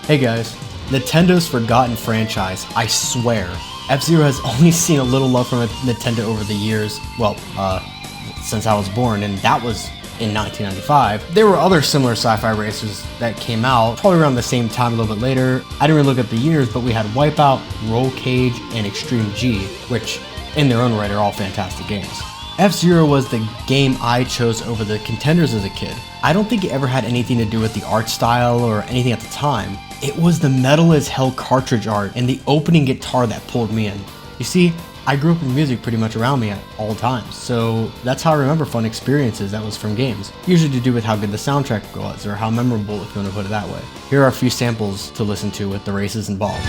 Hey guys, Nintendo's forgotten franchise, I swear. F-Zero has only seen a little love from Nintendo over the years, well, since I was born, and that was in 1995. There were other similar sci-fi racers that came out, probably around the same time, a little bit later. I didn't really look at the years, but we had Wipeout, Roll Cage, and Extreme G, which in their own right are all fantastic games. F-Zero was the game I chose over the contenders as a kid. I don't think it ever had anything to do with the art style or anything at the time. It was the Metal as Hell cartridge art and the opening guitar that pulled me in. You see, I grew up with music pretty much around me at all times, so that's how I remember fun experiences that was from games. Usually to do with how good the soundtrack was or how memorable, if you want to put it that way. Here are a few samples to listen to with the races involved.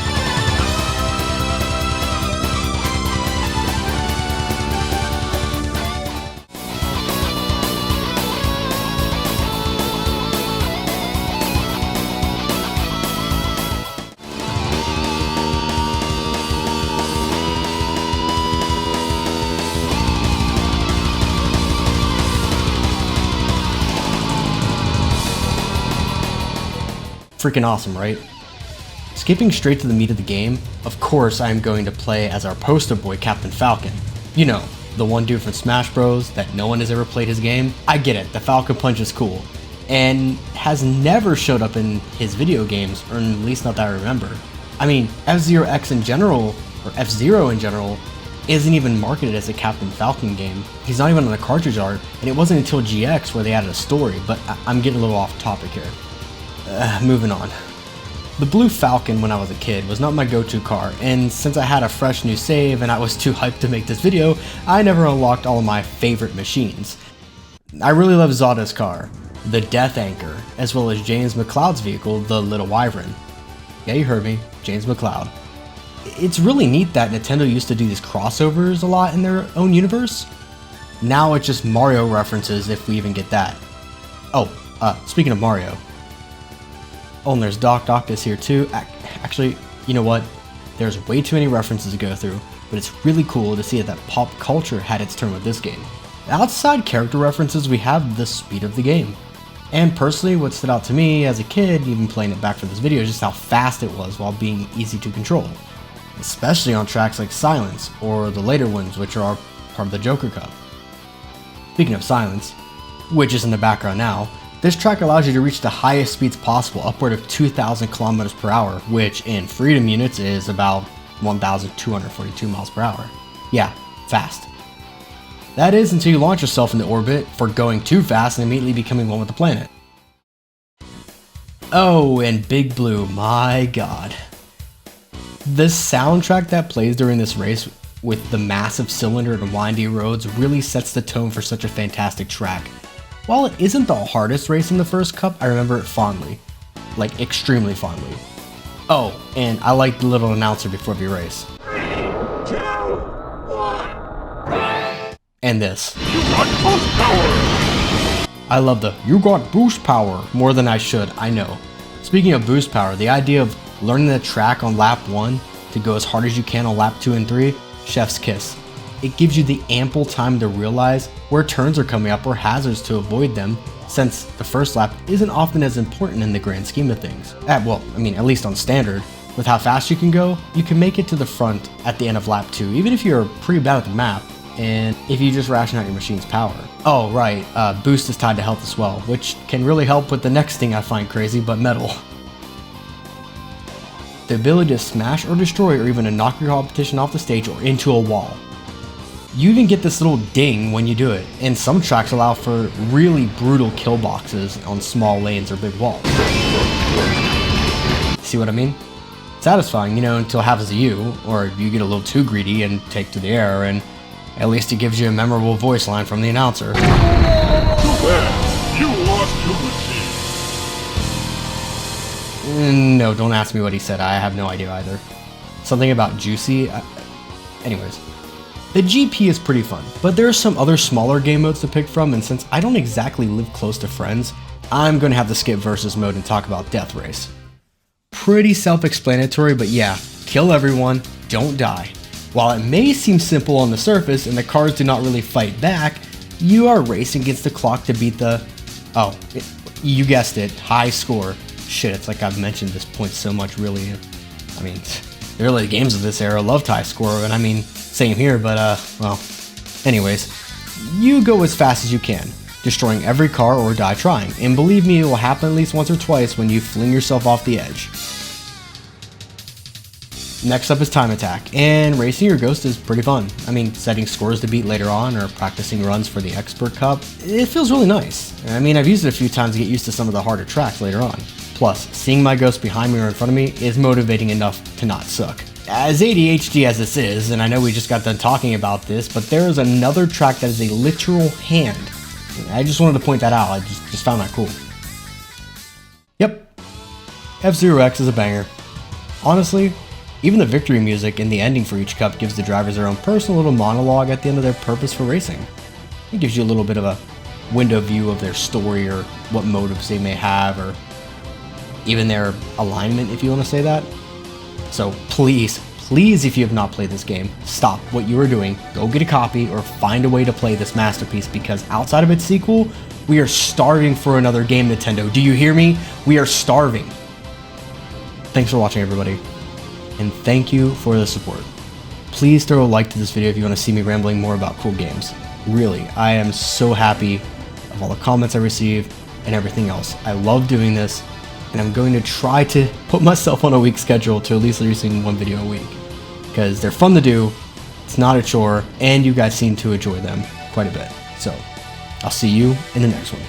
Freaking awesome, right? Skipping straight to the meat of the game, of course I am going to play as our poster boy, Captain Falcon. You know, the one dude from Smash Bros. That no one has ever played his game. I get it, the Falcon Punch is cool, and has never showed up in his video games, or at least not that I remember. I mean, F-Zero X in general, or F-Zero in general, isn't even marketed as a Captain Falcon game. He's not even on the cartridge art, and it wasn't until GX where they added a story, but I'm getting a little off topic here. Moving on. The Blue Falcon when I was a kid was not my go-to car, and since I had a fresh new save and I was too hyped to make this video, I never unlocked all of my favorite machines. I really love Zada's car, the Death Anchor, as well as James McCloud's vehicle, the Little Wyvern. Yeah, you heard me, James McCloud. It's really neat that Nintendo used to do these crossovers a lot in their own universe. Now it's just Mario references if we even get that. Oh, speaking of Mario. Oh, and there's Doc Doctus here too. Actually, you know what? There's way too many references to go through, but it's really cool to see that pop culture had its turn with this game. Outside character references, we have the speed of the game. And personally, what stood out to me as a kid, even playing it back for this video, is just how fast it was while being easy to control. Especially on tracks like Silence, or the later ones, which are part of the Joker Cup. Speaking of Silence, which is in the background now, this track allows you to reach the highest speeds possible, upward of 2,000 kilometers per hour, which in Freedom units is about 1,242 miles per hour. Yeah, fast. That is until you launch yourself into orbit for going too fast and immediately becoming one with the planet. Oh, and Big Blue, my god. The soundtrack that plays during this race with the massive cylinder and windy roads really sets the tone for such a fantastic track. While it isn't the hardest race in the first cup, I remember it fondly. Like, extremely fondly. Oh, and I like the little announcer before every race. 3, 2, 1. And this. You got boost power! I love the "you got boost power" more than I should, I know. Speaking of boost power, the idea of learning the track on lap 1 to go as hard as you can on lap 2 and 3, chef's kiss. It gives you the ample time to realize where turns are coming up or hazards to avoid them, since the first lap isn't often as important in the grand scheme of things. At least on standard. With how fast you can go, you can make it to the front at the end of lap 2, even if you're pretty bad at the map, and if you just ration out your machine's power. Oh right, boost is tied to health as well, which can really help with the next thing I find crazy, but metal. The ability to smash or destroy or even to knock your competition off the stage or into a wall. You even get this little ding when you do it, and some tracks allow for really brutal kill boxes on small lanes or big walls. See what I mean? Satisfying, you know, until it happens to you, or you get a little too greedy and take to the air, and at least it gives you a memorable voice line from the announcer. Too bad, you lost your machine. No, don't ask me what he said, I have no idea either. Something about juicy? Anyways. The GP is pretty fun, but there are some other smaller game modes to pick from, and since I don't exactly live close to friends, I'm going to have to skip versus mode and talk about Death Race. Pretty self-explanatory, but yeah, kill everyone, don't die. While it may seem simple on the surface and the cars do not really fight back, you are racing against the clock to beat the, you guessed it, high score. Shit, it's like I've mentioned this point so much, really. I mean, the early games of this era loved high score, and I mean, same here, but, well, anyways, you go as fast as you can, destroying every car or die trying, and believe me, it will happen at least once or twice when you fling yourself off the edge. Next up is Time Attack, and racing your Ghost is pretty fun. I mean, setting scores to beat later on, or practicing runs for the Expert Cup, it feels really nice. I mean, I've used it a few times to get used to some of the harder tracks later on. Plus, seeing my Ghost behind me or in front of me is motivating enough to not suck. As ADHD as this is, and I know we just got done talking about this, but there is another track that is a literal hand. I just wanted to point that out, I just found that cool. Yep, F-Zero X is a banger. Honestly, even the victory music and the ending for each cup gives the drivers their own personal little monologue at the end of their purpose for racing. It gives you a little bit of a window view of their story or what motives they may have, or even their alignment, if you want to say that. So please, if you have not played this game, stop what you are doing, go get a copy, or find a way to play this masterpiece, because outside of its sequel, we are starving for another game, Nintendo. Do you hear me? We are starving. Thanks for watching, everybody, and thank you for the support. Please throw a like to this video if you want to see me rambling more about cool games. Really, I am so happy of all the comments I receive and everything else. I love doing this, and I'm going to try to put myself on a week schedule to at least releasing one video a week, because they're fun to do, it's not a chore, and you guys seem to enjoy them quite a bit. So, I'll see you in the next one.